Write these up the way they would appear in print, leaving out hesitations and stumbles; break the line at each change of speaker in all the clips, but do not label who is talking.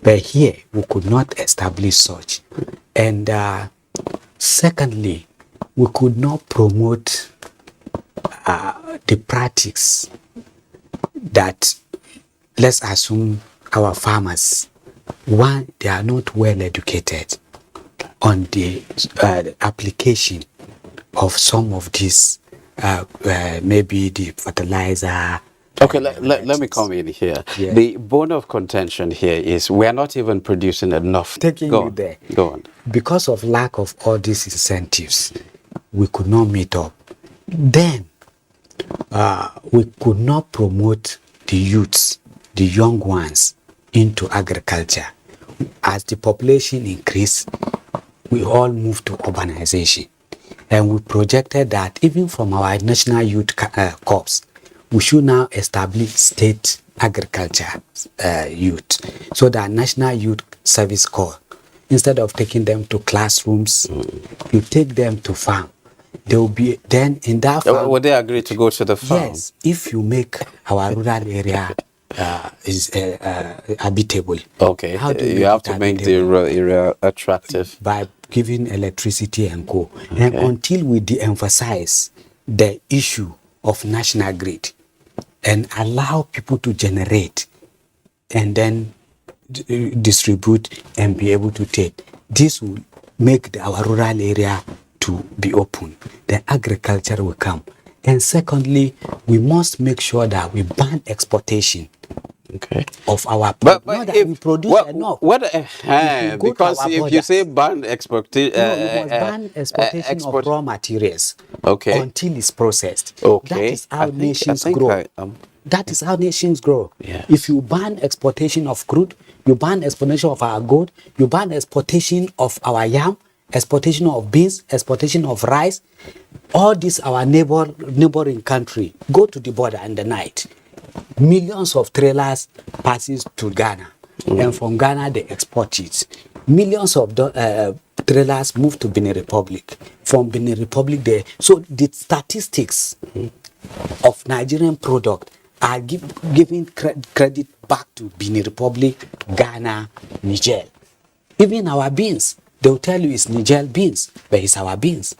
But here, we could not establish such. And secondly, we could not promote the practice that, let's assume our farmers, one, they are not well educated on the application of some of these, maybe the fertilizer.
Okay, let me come in here.
Yeah.
The bone of contention here is we are not even producing enough.
Taking
Go
you
on.
there.
Go on.
Because of lack of all these incentives, we could not meet up. Then, we could not promote the youths, the young ones, into agriculture. As the population increased, we all moved to urbanization. And we projected that even from our National Youth Corps, we should now establish state agriculture youth. So that National Youth Service Corps, instead of taking them to classrooms, you take them to farm. They will be then in that farm.
Would they agree to go to the farm?
Yes, if you make our rural area is habitable.
Okay,
How do
you have to make the rural area attractive.
By giving electricity and co. And until we de-emphasize the issue of national grid and allow people to generate and then distribute and be able to take, this will make our rural area to be open. Then agriculture will come. And secondly, we must make sure that we ban exportation of our
but
not
if
we produce enough.
Because if you say ban exportation,
we must ban exportation of raw materials until it's processed. That is how nations grow. That is how nations grow.
Yes.
If you ban exportation of crude, you ban exportation of our gold, you ban exportation of our yam, exportation of beans, exportation of rice, all this our neighboring country, go to the border in the night. Millions of trailers passes to Ghana, and from Ghana they export it. Millions of trailers move to Benin Republic. From Benin Republic there, so the statistics of Nigerian product are giving credit back to Benin Republic, Ghana, Niger. Even our beans, they will tell you it's Niger beans, but it's our beans.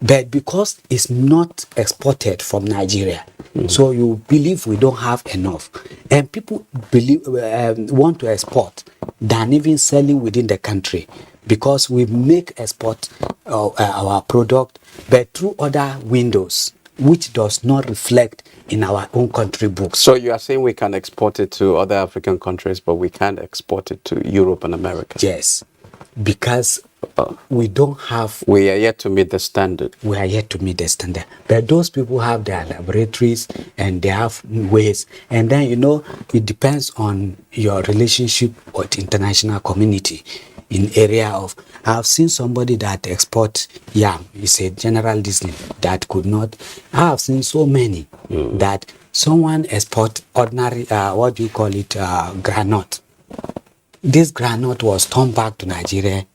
But because it's not exported from Nigeria, so you believe we don't have enough. And people believe want to export than even selling within the country, because we make export our product, but through other windows, which does not reflect in our own country books.
So you are saying we can export it to other African countries, but we can't export it to Europe and America?
Yes, because we don't have...
We are yet to meet the standard.
We are yet to meet the standard. But those people have their laboratories and they have ways. And then, you know, it depends on your relationship with the international community in area of... I've seen somebody that export yam. It's a general Disney that could not... I have seen so many that someone export ordinary, what do you call it, granite. This granite was turned back to Nigeria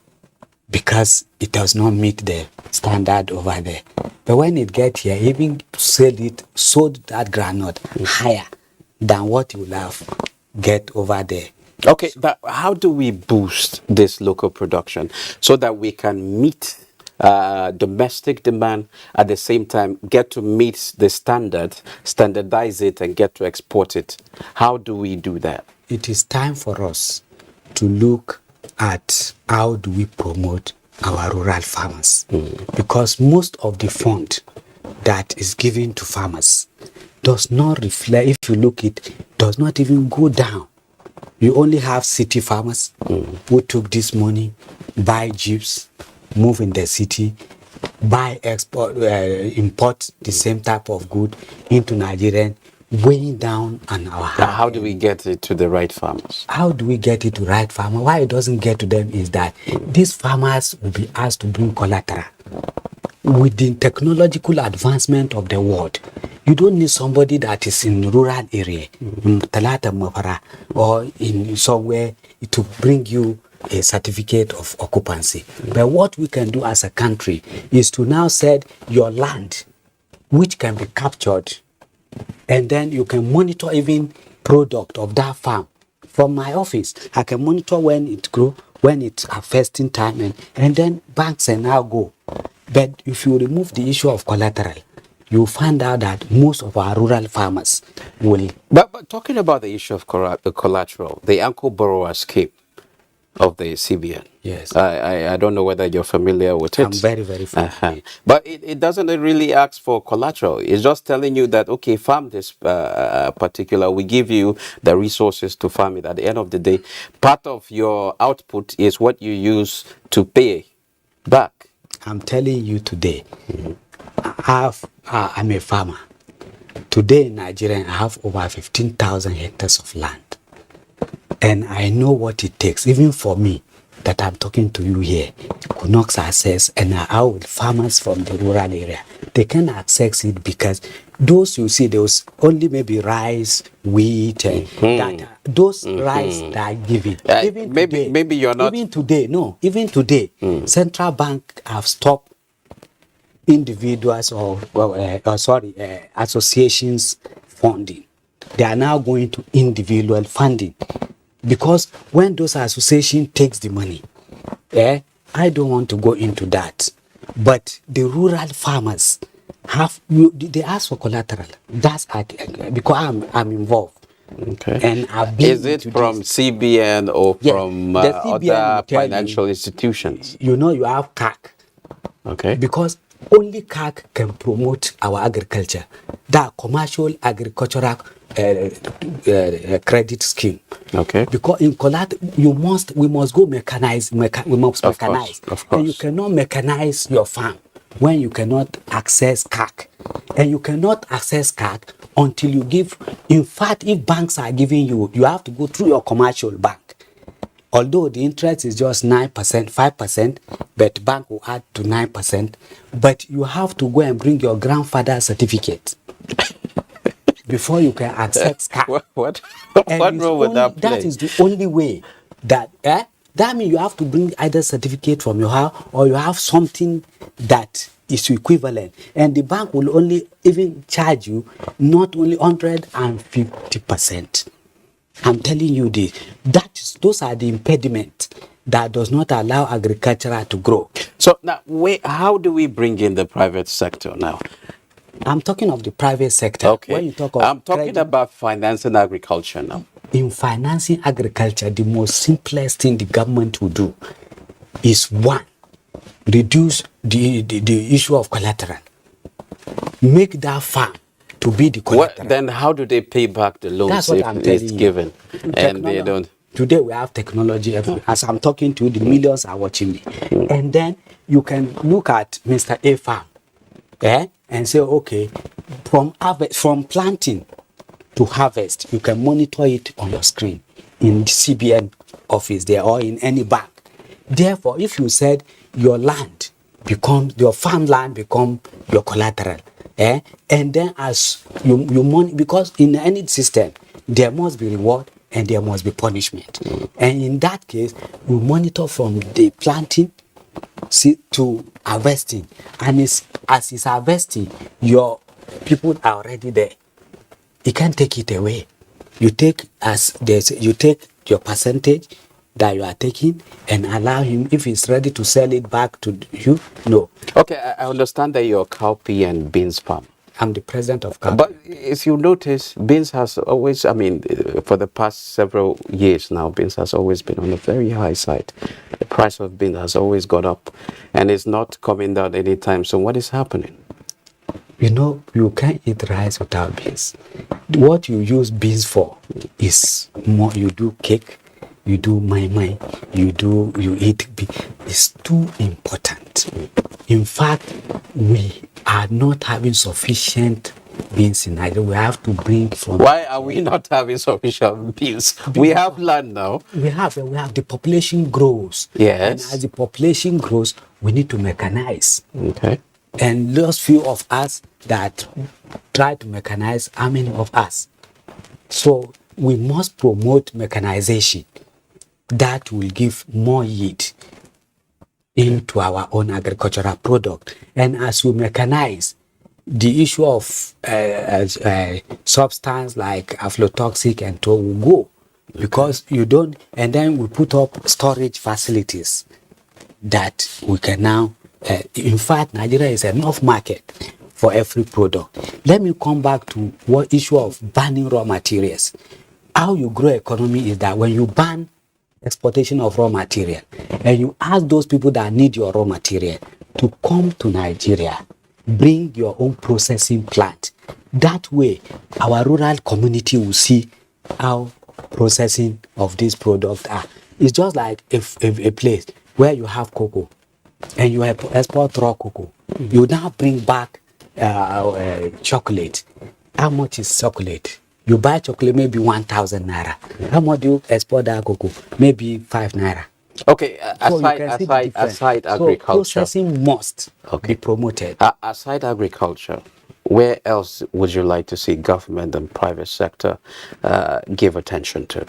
because it does not meet the standard over there. But when it gets here, even sold that granite higher than what you will have get over there.
Okay, but how do we boost this local production so that we can meet domestic demand, at the same time get to meet the standardize it and get to export it? How do we do that?
It is time for us to look at how do we promote our rural farmers, because most of the fund that is given to farmers does not reflect, if you look it, does not even go down. You only have city farmers who took this money, buy jeeps, move in the city, buy export, import the same type of good into Nigeria, weighing down on our hand.
How do we get it to the right farmers?
How do we get it to right farmer? Why it doesn't get to them is that these farmers will be asked to bring collateral. With the technological advancement of the world, you don't need somebody that is in rural area, in Talata Mapara, or in somewhere to bring you a certificate of occupancy. But what we can do as a country is to now set your land, which can be captured, and then you can monitor even product of that farm From my office, I can monitor when it grow, when it's harvesting time, and then banks and now go. But if you remove the issue of collateral, you find out that most of our rural farmers will.
But talking about the issue of collateral, the Uncle Borrower Scheme of the CBN.
Yes.
I don't know whether you're familiar with it.
I'm very, very familiar.
But it doesn't really ask for collateral. It's just telling you that, okay, farm this particular, we give you the resources to farm it. At the end of the day, part of your output is what you use to pay back.
I'm telling you today, I'm a farmer. Today in Nigeria, I have over 15,000 hectares of land. And I know what it takes, even for me, that I'm talking to you here, could not access, and how with farmers from the rural area, they can access it because those you see, those only maybe rice, wheat, and that, those rice that are given. Even
maybe you're not.
Even today, central bank have stopped individuals or associations funding. They are now going to individual funding. Because when those associations takes the money, I don't want to go into that. But the rural farmers they ask for collateral. That's because I'm involved.
Okay.
And I've been
Is it from CBN or from other financial institutions?
You know, you have CAC.
Okay.
Because only CAC can promote our agriculture. That commercial agricultural credit scheme.
Okay.
Because in collateral, we must go mechanize. We must mechanize.
Of course.
And you cannot mechanize your farm when you cannot access CAC. And you cannot access CAC until you give. In fact, if banks are giving you, you have to go through your commercial bank. Although the interest is just 9%, 5%, but bank will add to 9%. But you have to go and bring your grandfather's certificate before you can access CAC.
What wrong with that place?
That is the only way that, that means you have to bring either certificate from your house or you have something that is equivalent. And the bank will only even charge you not only 150%. I'm telling you this. Those are the impediments that does not allow agriculture to grow.
So now, how do we bring in the private sector now?
I'm talking of the private sector.
Okay.
When you talk of
I'm talking about financing agriculture now.
In financing agriculture, the most simplest thing the government will do is one, reduce the issue of collateral. Make that farm to be the collateral.
Then how do they pay back the loans
That's what I'm telling
it's
you.
given and they don't?
Today we have technology. As I'm talking to you, the millions are watching me. And then you can look at Mr. A farm, and say, okay, from planting to harvest, you can monitor it on your screen in the CBN office there or in any bank. Therefore, if you said your farmland become your collateral, and then as you money, because in any system there must be reward and there must be punishment, and in that case we monitor from the planting to harvesting, and as it's harvesting, your people are already there. You can't take it away. You take your percentage that you are taking and allow him, if he's ready to sell it back to you. No.
Okay, I understand that you're cowpea and beans farm.
I'm the president of cowpea.
But if you notice, beans has always, for the past several years now, beans has always been on the very high side. The price of beans has always gone up and it's not coming down anytime. So what is happening?
You know, you can't eat rice without beans. What you use beans for is more, you do cake, you do mai, you eat beans. It's too important. In fact, we are not having sufficient beans in Nigeria. We have to bring from.
Why are we not having sufficient beans? We have land now.
We have the population grows.
Yes.
And as the population grows, we need to mechanize.
Okay.
And those few of us that try to mechanize, how many of us? So we must promote mechanization. That will give more yield into our own agricultural product. And as we mechanize, the issue of substance like aflatoxic and so will go. because you don't, and then we put up storage facilities that we can now, in fact, Nigeria is enough market for every product. Let me come back to what issue of banning raw materials. How you grow economy is that when you ban exportation of raw material and you ask those people that need your raw material to come to Nigeria, bring your own processing plant. That way, our rural community will see how processing of these products are. It's just like if a place where you have cocoa and you export raw cocoa, you now bring back chocolate. How much is chocolate? You buy chocolate maybe 1,000 naira. How much do you export that cocoa? Maybe 5 naira.
Okay,
So you can see the difference.
aside
So
agriculture,
processing must be promoted.
aside agriculture, where else would you like to see government and private sector give attention to?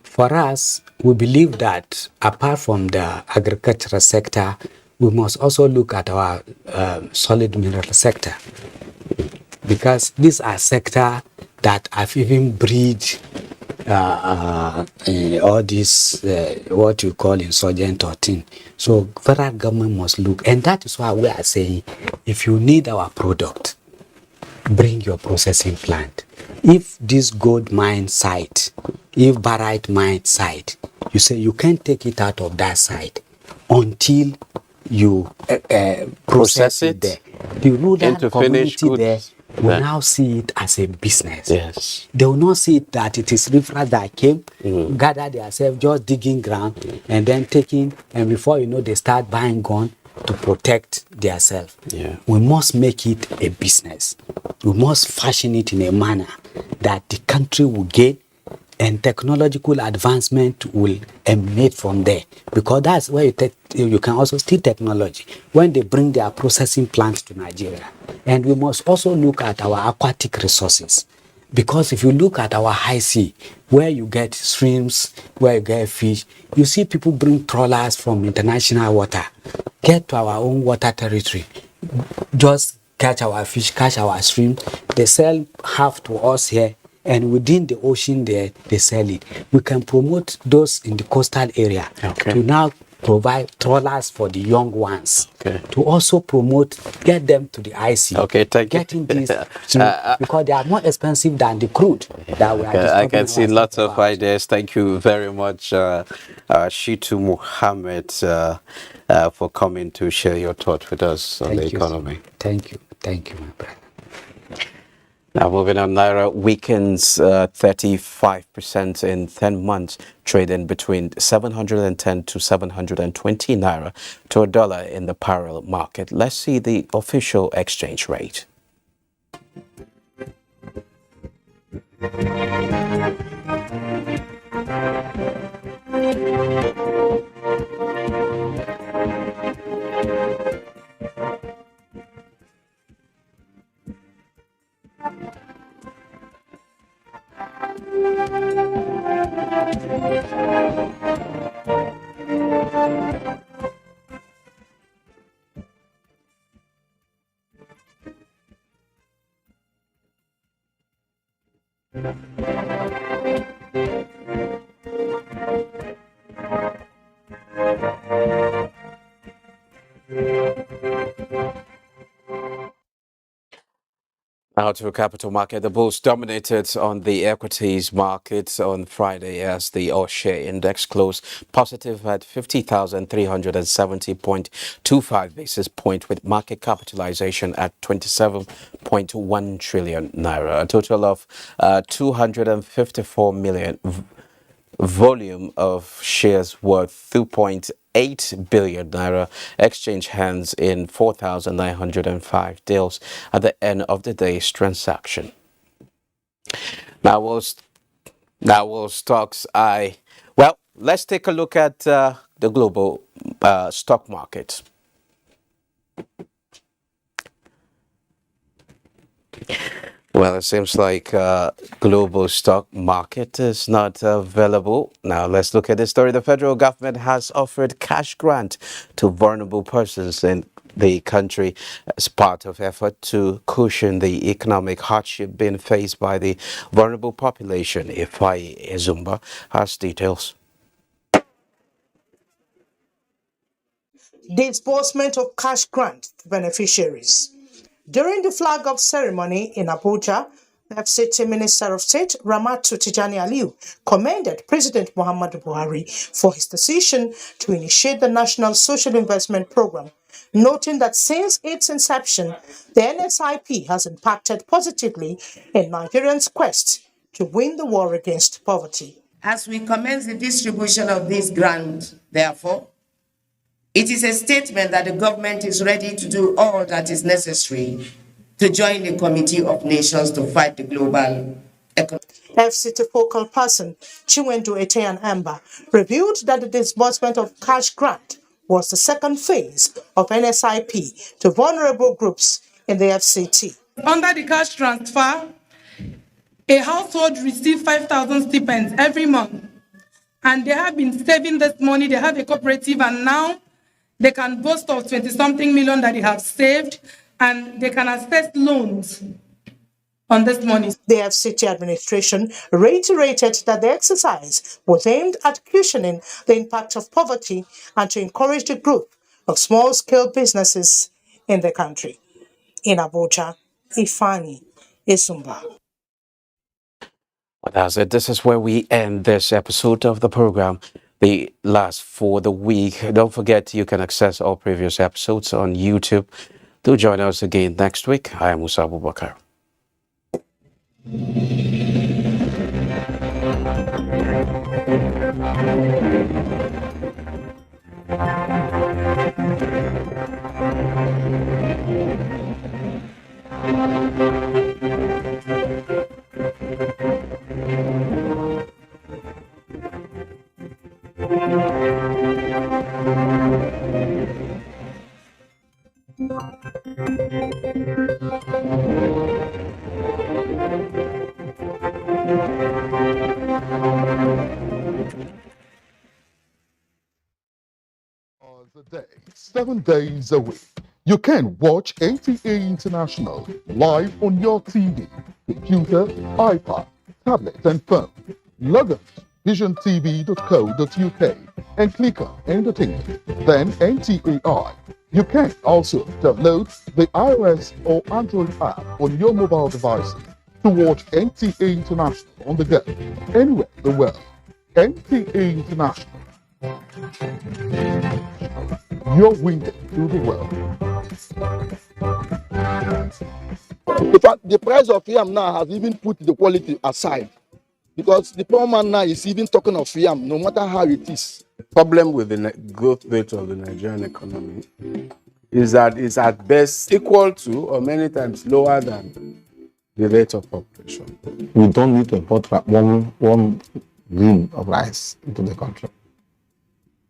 For us, we believe that apart from the agricultural sector, we must also look at our solid mineral sector, because these are sectors that have even breed all this what you call insurgent or thing. So federal government must look, and that is why we are saying, if you need our product, bring your processing plant. If this gold mine site, if barite mine site, you say you can't take it out of that site until you process it there. The rural
into finished
community there
goods.
will now see it as a business.
Yes.
They will not see it that it is riffraff that came, gather themselves, just digging ground, and then taking, and before you know, they start buying gun to protect themselves.
Yeah.
We must make it a business. We must fashion it in a manner that the country will gain and technological advancement will emanate from there, because that's where you can also steal technology when they bring their processing plants to Nigeria. And we must also look at our aquatic resources, because if you look at our high sea, where you get streams, where you get fish, you see people bring trawlers from international water, get to our own water territory, just catch our fish, catch our stream, they sell half to us here, and within the ocean there, they sell it. We can promote those in the coastal area to now provide trawlers for the young ones, to also promote, get them to the IC.
Okay, thank you.
Getting these, because they are more expensive than the crude that we are
I can see lots of
about.
ideas. Thank you very much, Shitu Muhammad, for coming to share your thoughts with us on the economy.
Thank you, my brother.
Now, moving on, Naira weakens 35% in 10 months, trading between 710 to 720 Naira to a dollar in the parallel market. Let's see the official exchange rate. Now to the capital market, the bulls dominated on the equities market on Friday as the all-share index closed positive at 50,370.25 basis point, with market capitalization at 27.1 trillion naira. A total of 254 million volume of shares worth 2.8 billion naira exchange hands in 4,905 deals at the end of the day's transaction. Now will stocks well, let's take a look at the global stock market. Well, it seems like global stock market is not available. Now, let's look at this story. The federal government has offered cash grant to vulnerable persons in the country as part of effort to cushion the economic hardship being faced by the vulnerable population. Ifai Ezumba has details.
Disbursement of cash grant to beneficiaries. During the flag-off ceremony in Abuja, the FCT Minister of State Ramatu Tijani Aliu commended President Muhammadu Buhari for his decision to initiate the National Social Investment Program, noting that since its inception, the NSIP has impacted positively in Nigerians' quest to win the war against poverty.
As we commence the distribution of this grant, therefore, it is a statement that the government is ready to do all that is necessary to join the Committee of Nations to fight the global economic.
FCT focal person Chinwendu Eteyan Amba revealed that the disbursement of cash grant was the second phase of NSIP to vulnerable groups in the FCT.
Under the cash transfer, a household receives 5,000 stipends every month, and they have been saving this money. They have a cooperative, and now they can boast of 20-something million that they have saved, and they can access loans on this money.
The FCT administration reiterated that the exercise was aimed at cushioning the impact of poverty and to encourage the growth of small-scale businesses in the country. In Abuja, Ifani Isumba.
Well, that's it. This is where we end this episode of the program, the last for the week. Don't forget you can access all previous episodes on YouTube. Do join us again next week. I am Musa Abubakar.
A day, 7 days a week. You can watch NTA International live on your TV, computer, iPad, tablet, and phone. Log on to visiontv.co.uk and click on Entertainment, then NTAI. You can also download the iOS or Android app on your mobile devices to watch NTA International on the go, anywhere in the world. NTA International, your window to the world.
In fact, the price of yam now has even put the quality aside, because the poor man now is even talking of yam, no matter how it is.
Problem with the growth rate of the Nigerian economy is that it's at best equal to or many times lower than the rate of population.
We don't need to import one grain of rice into the country.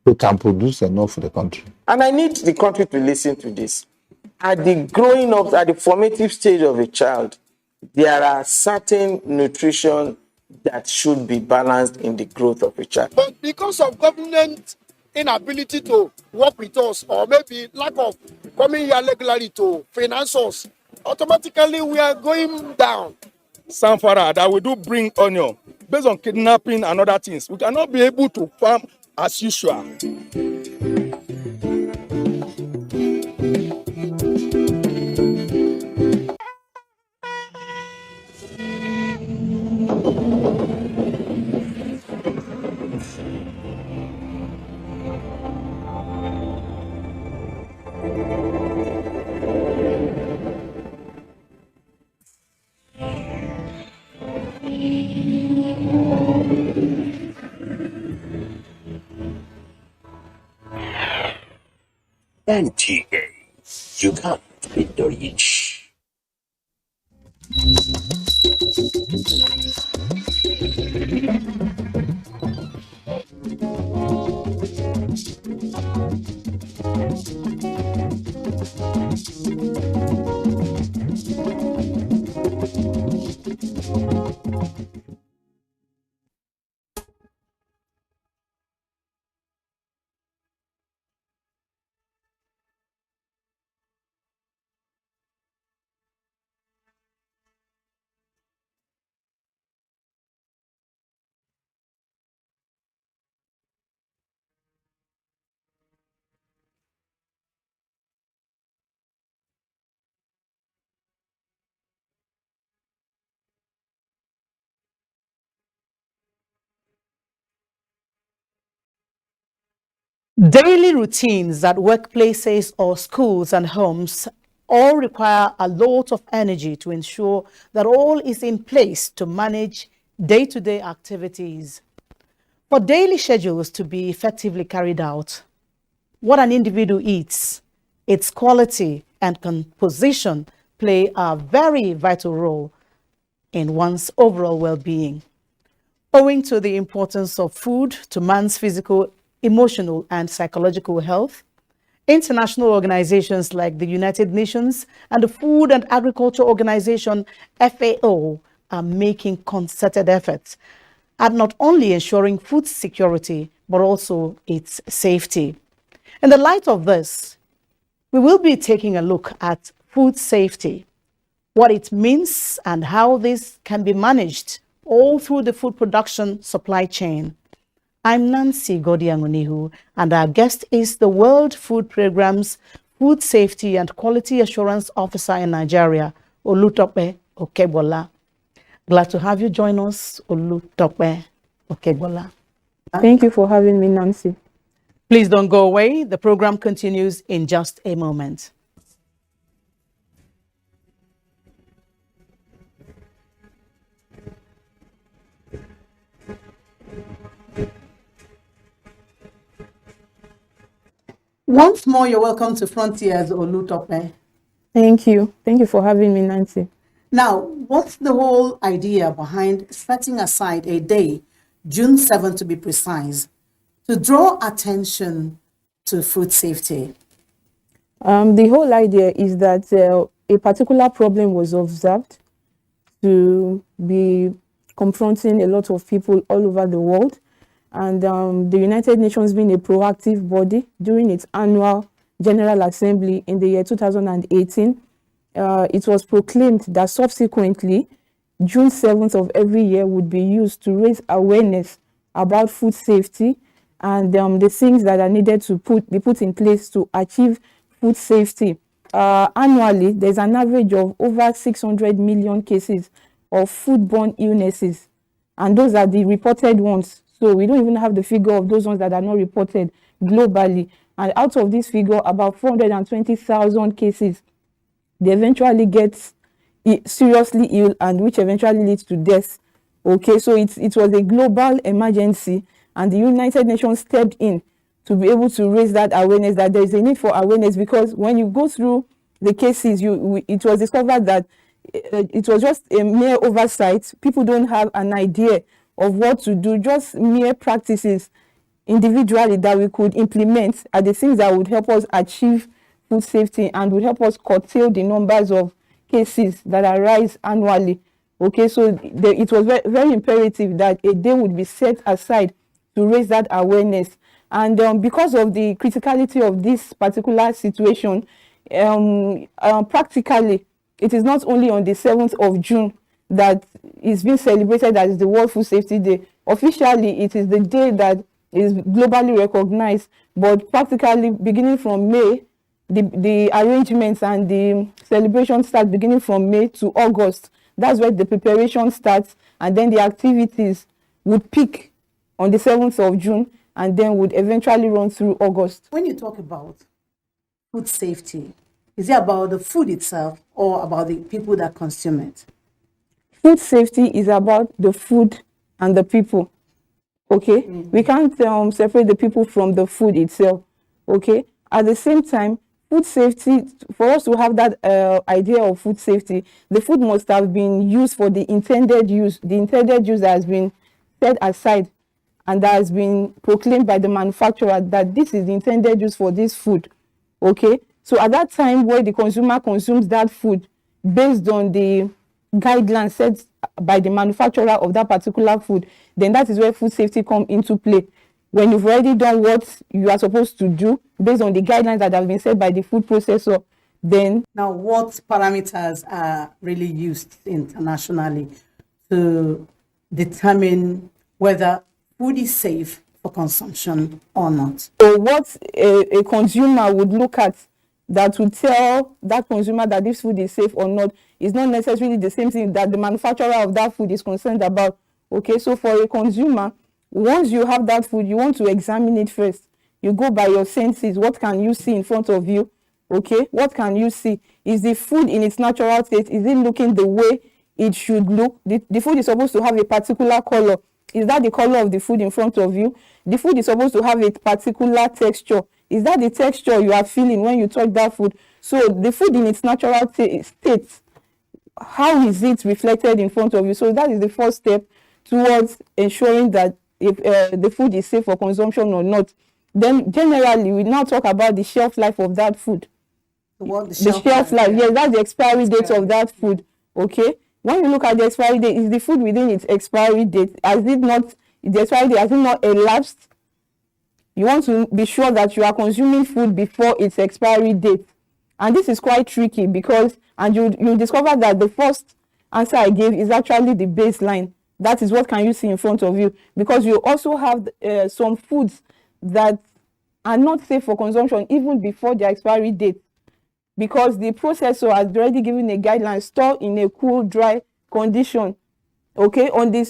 We can produce enough for the country.
And I need the country to listen to this. At the growing up, at the formative stage of a child, there are certain nutrition that should be balanced in the growth of a child.
But because of government inability to work with us, or maybe lack of coming here regularly to finance us, automatically we are going down.
Sanfara, that we do bring onion based on kidnapping and other things. We cannot be able to farm as usual.
NTA, you can't beat the rich.
Daily routines at workplaces or schools and homes all require a lot of energy to ensure that all is in place to manage day-to-day activities. For daily schedules to be effectively carried out, what an individual eats, its quality and composition play a very vital role in one's overall well-being. Owing to the importance of food to man's physical, emotional, and psychological health, international organizations like the United Nations and the Food and Agriculture Organization, FAO, are making concerted efforts at not only ensuring food security, but also its safety. In the light of this, we will be taking a look at food safety, what it means and how this can be managed all through the food production supply chain. I'm Nancy Godiangunihu, and our guest is the World Food Programme's Food Safety and Quality Assurance Officer in Nigeria, Olutope Okebola. Glad to have you join us, Olutope Okebola.
Thank you for having me, Nancy.
Please don't go away. The program continues in just a moment. Once more, you're welcome to Frontiers, Olutope.
Thank you. Thank you for having me, Nancy.
Now, what's the whole idea behind setting aside a day, June 7th to be precise, to draw attention to food safety?
The whole idea is that a particular problem was observed to be confronting a lot of people all over the world. And the United Nations, being a proactive body, during its annual General Assembly in the year 2018, it was proclaimed that subsequently, June 7th of every year would be used to raise awareness about food safety and the things that are needed to be put in place to achieve food safety. Annually, there's an average of over 600 million cases of foodborne illnesses, and those are the reported ones. So we don't even have the figure of those ones that are not reported globally. And out of this figure, about 420,000 cases, they eventually get seriously ill, and which eventually leads to death. Okay, so it was a global emergency, and the United Nations stepped in to be able to raise that awareness, that there is a need for awareness, because when you go through the cases, it was discovered that it was just a mere oversight. People don't have an idea of what to do, just mere practices individually that we could implement are the things that would help us achieve food safety and would help us curtail the numbers of cases that arise annually. Okay, so it was very, very imperative that a day would be set aside to raise that awareness. And because of the criticality of this particular situation, practically, it is not only on the 7th of June that is being celebrated as the World Food Safety Day. Officially, it is the day that is globally recognized, but practically beginning from May, the arrangements and the celebration start beginning from May to August. That's where the preparation starts, and then the activities would peak on the 7th of June and then would eventually run through August.
When you talk about food safety, is it about the food itself or about the people that consume it?
Food safety is about the food and the people. Okay, we can't separate the people from the food itself. Okay, at the same time, food safety, for us to have that idea of food safety, the food must have been used for the intended use. The intended use that has been set aside and that has been proclaimed by the manufacturer that this is the intended use for this food. Okay, so at that time where the consumer consumes that food based on the guidelines set by the manufacturer of that particular food, then that is where food safety comes into play. When you've already done what you are supposed to do based on the guidelines that have been set by the food processor, then...
Now, what parameters are really used internationally to determine whether food is safe for consumption or not?
So what a consumer would look at that will tell that consumer that this food is safe or not is not necessarily the same thing that the manufacturer of that food is concerned about. Okay, so for a consumer, once you have that food, you want to examine it first. You go by your senses. What can you see in front of you? Okay, what can you see? Is the food in its natural state? Is it looking the way it should look? The food is supposed to have a particular color. Is that the color of the food in front of you? The food is supposed to have a particular texture. Is that the texture you are feeling when you touch that food? So the food in its natural state, how is it reflected in front of you? So that is the first step towards ensuring that if the food is safe for consumption or not. Then generally, we now talk about the shelf life of that food.
What
The shelf life, yes, that's the expiry date of that food. Okay, when you look at the expiry date, is the food within its expiry date? Has it not, the expiry date, has it not elapsed? You want to be sure that you are consuming food before its expiry date. And this is quite tricky because, and you discover that the first answer I gave is actually the baseline. That is what can you see in front of you, because you also have some foods that are not safe for consumption even before their expiry date, because the processor has already given a guideline: store in a cool, dry condition. Okay, on the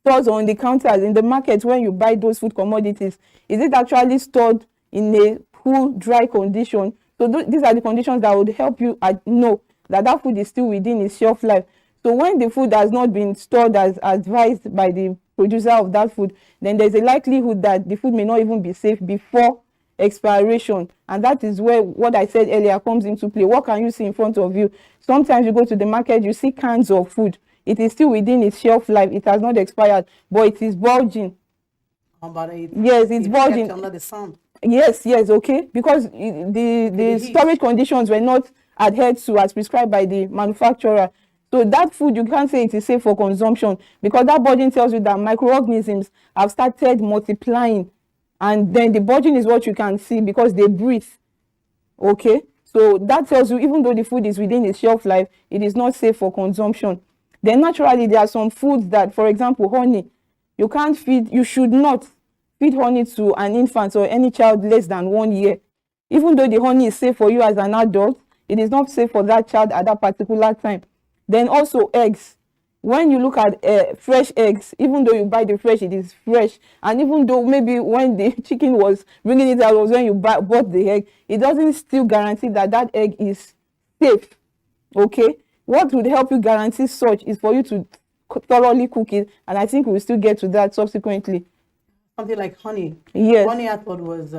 stores or on the counters in the market, when you buy those food commodities, is it actually stored in a cool, dry condition? So these are the conditions that would help you know that that food is still within its shelf life. So when the food has not been stored as advised by the producer of that food, then there's a likelihood that the food may not even be safe before expiration. And that is where what I said earlier comes into play. What can you see in front of you? Sometimes you go to the market, you see cans of food. It is still within its shelf life. It has not expired, but it is bulging. Yes, it's bulging.
Under the sun.
Yes, okay, because the storage conditions were not adhered to as prescribed by the manufacturer. So that food, you can't say it is safe for consumption, because that bulging tells you that microorganisms have started multiplying, and then the bulging is what you can see because they breathe. Okay, so that tells you even though the food is within its shelf life, it is not safe for consumption. Then naturally, there are some foods that, for example, honey, you should not feed honey to an infant or any child less than 1 year. Even though the honey is safe for you as an adult, it is not safe for that child at that particular time. Then also eggs. When you look at fresh eggs, even though you buy the fresh, it is fresh. And even though maybe when the chicken was bringing it out was when you bought the egg, it doesn't still guarantee that that egg is safe. Okay? What would help you guarantee such is for you to thoroughly cook it. And I think we'll still get to that subsequently.
Something like honey.
Yes.
Honey, I thought was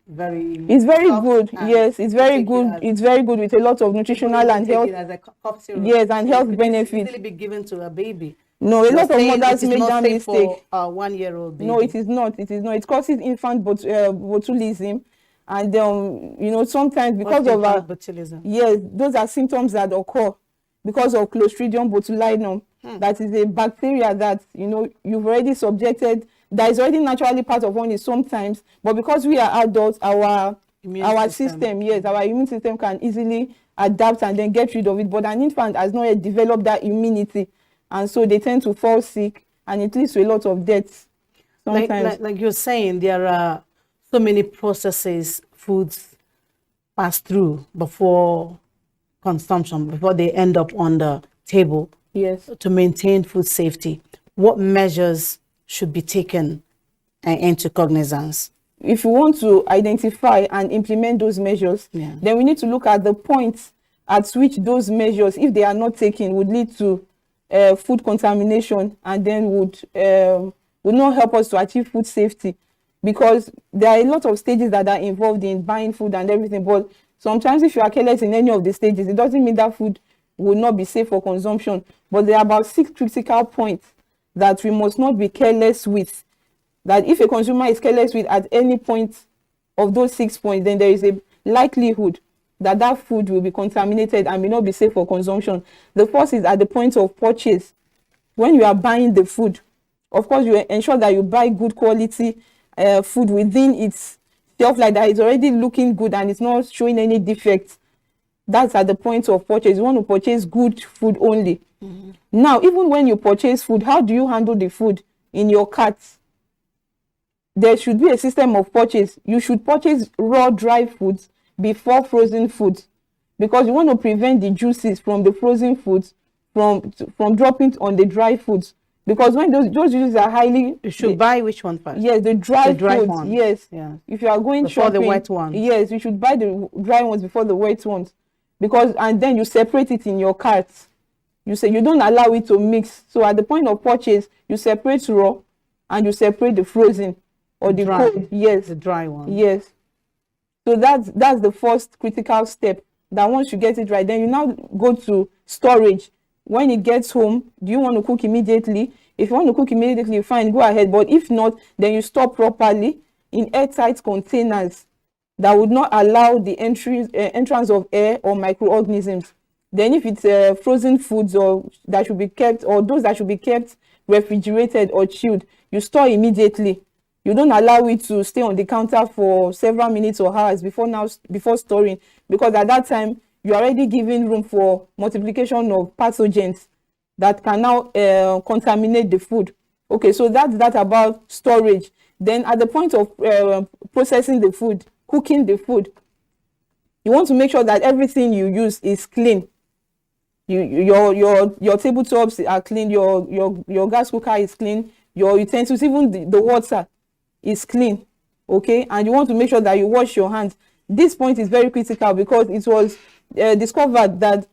very.
It's very good. Yes, it's very good. It's very good with a lot of nutritional and health.
As a cough syrup.
Yes, and health benefits.
Easily be given to a baby.
No, a lot of mothers make that mistake.
For a 1-year-old baby.
No, it is not. It is not. It causes infant botulism, and sometimes because of
botulism.
Yes, those are symptoms that occur because of Clostridium botulinum. That is a bacteria that you've already subjected. That is already naturally part of honey sometimes, but because we are adults, our system, yes, our immune system can easily adapt and then get rid of it. But an infant has not yet developed that immunity, and so they tend to fall sick, and it leads to a lot of deaths. Sometimes,
like you're saying, there are so many processes foods pass through before consumption, before they end up on the table.
Yes.
To maintain food safety, what measures should be taken into cognizance?
If you want to identify and implement those measures, then we need to look at the points at which those measures, if they are not taken, would lead to food contamination, and then would not help us to achieve food safety. Because there are a lot of stages that are involved in buying food and everything, but sometimes if you are careless in any of the stages, it doesn't mean that food will not be safe for consumption. But there are about 6 critical points that we must not be careless with. That if a consumer is careless with at any point of those 6 points, then there is a likelihood that that food will be contaminated and may not be safe for consumption. The first is at the point of purchase. When you are buying the food, of course, you ensure that you buy good quality food within its shelf life, that is already looking good and it's not showing any defects. That's at the point of purchase. You want to purchase good food only. Now, even when you purchase food, how do you handle the food in your cart? There should be a system of purchase. You should purchase raw, dry foods before frozen foods, because you want to prevent the juices from the frozen foods from dropping on the dry foods. Because when those juices are highly,
You should buy which one first?
yes, the dry foods,
ones.
yes.
Yeah.
If you are going
Before
shopping,
the wet ones.
yes, you should buy the dry ones before the wet ones, because and then you separate it in your cart. You say you don't allow it to mix. So at the point of purchase, you separate raw and you separate the frozen or the
Dry.
cold. Yes,
The dry one.
yes. So that's the first critical step. That once you get it right, then you now go to storage. When it gets home, do you want to cook immediately? If you want to cook immediately, fine, go ahead. But if not, then you store properly in airtight containers that would not allow the entrance of air or microorganisms. Then if it's frozen foods or that should be kept, or those that should be kept refrigerated or chilled, you store immediately. You don't allow it to stay on the counter for several minutes or hours before storing, because at that time you're already giving room for multiplication of pathogens that can now contaminate the food. Okay, so that's that about storage. Then at the point of processing the food, cooking the food, you want to make sure that everything you use is clean. Your tabletops are clean, your gas cooker is clean, your utensils, even the water is clean. Okay, and you want to make sure that you wash your hands. This point is very critical because it was discovered that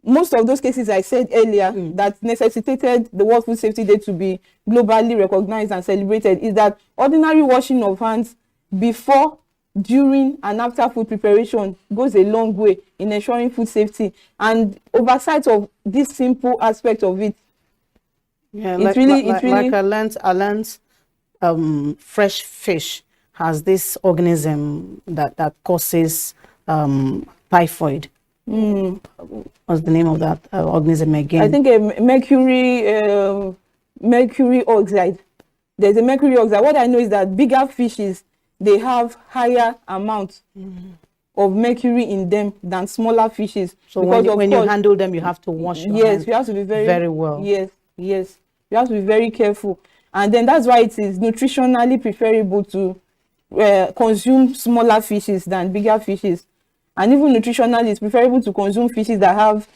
most of those cases I said earlier that necessitated the World Food Safety Day to be globally recognized and celebrated is that ordinary washing of hands before, during and after food preparation goes a long way in ensuring food safety, and oversight of this simple aspect of it.
Yeah,
it's
like I learned fresh fish has this organism that causes typhoid. What's the name of that organism again?
I think mercury oxide. There's a mercury oxide. What I know is that bigger fishes, they have higher amount of mercury in them than smaller fishes.
So when you handle them, you have to wash your hands.
Yes, you have to be
very well.
Yes, you have to be very careful. And then that's why it is nutritionally preferable to consume smaller fishes than bigger fishes. And even nutritionally, it's preferable to consume fishes that have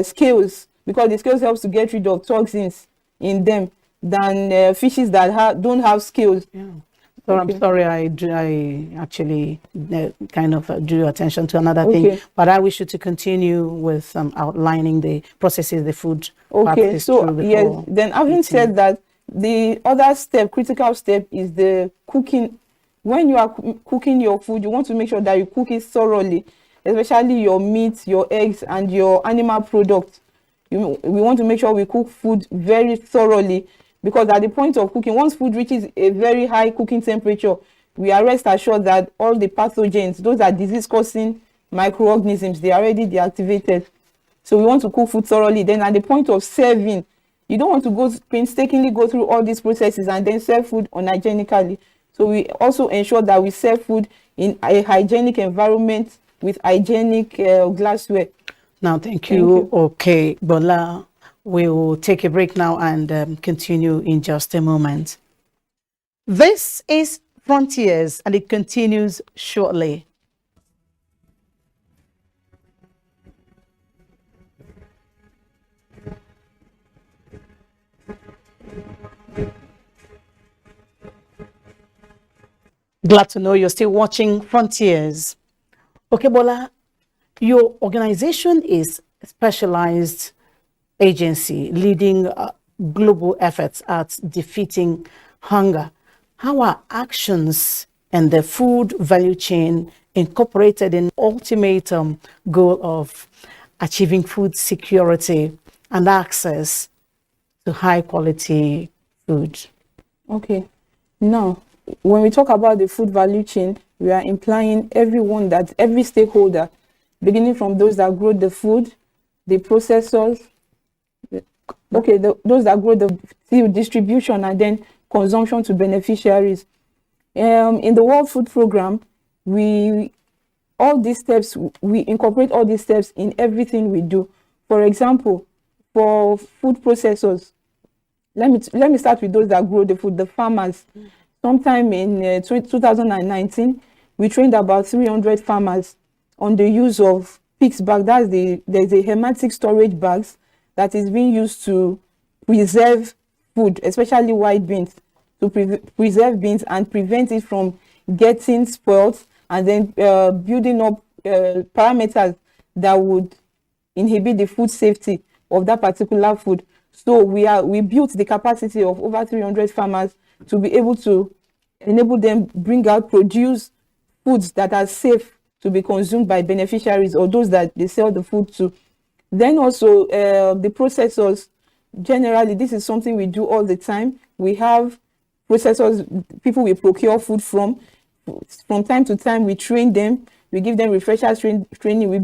scales, because the scales helps to get rid of toxins in them, than fishes that don't have scales.
Yeah. So okay. I'm sorry, I actually kind of drew attention to another thing, but I wish you to continue with outlining the processes the food.
Okay, so yes, then having said that, the other step, critical step, is the cooking. When you are cooking your food, you want to make sure that you cook it thoroughly, especially your meat, your eggs, and your animal products. We want to make sure we cook food very thoroughly, because at the point of cooking, once food reaches a very high cooking temperature, we are rest assured that all the pathogens, those are disease-causing microorganisms, they are already deactivated. So we want to cook food thoroughly. Then at the point of serving, you don't want to painstakingly go through all these processes and then serve food unhygienically. So we also ensure that we serve food in a hygienic environment with hygienic glassware.
Now, thank you. Okay, Bola, we will take a break now and continue in just a moment. This is Frontiers, and it continues shortly. Glad to know you're still watching Frontiers. Okay, Bola, your organization is a specialized agency leading global efforts at defeating hunger. How are actions in the food value chain incorporated in ultimate goal of achieving food security and access to high quality food? Okay, now when we talk about the food value chain, we are implying every stakeholder, beginning from those that grow the food, the processors, those that grow the distribution, and then consumption to beneficiaries. In the World Food Program, we incorporate all these steps in everything we do. For example, for food processors, let me start with those that grow the food, the farmers. Sometime in 2019, we trained about 300 farmers on the use of PICS bag. There's a hermetic storage bags that is being used to preserve
food, especially white beans, to preserve beans and prevent it from getting spoiled, and then building up parameters that would inhibit the food safety of that particular food. So we built the capacity of over 300 farmers to be able to enable them produce foods that are safe to be consumed by beneficiaries or those that they sell the food to. Then also the processors, generally this is something we do all the time. We have processors, people we procure food from. From time to time we train them, we give them refresher training. We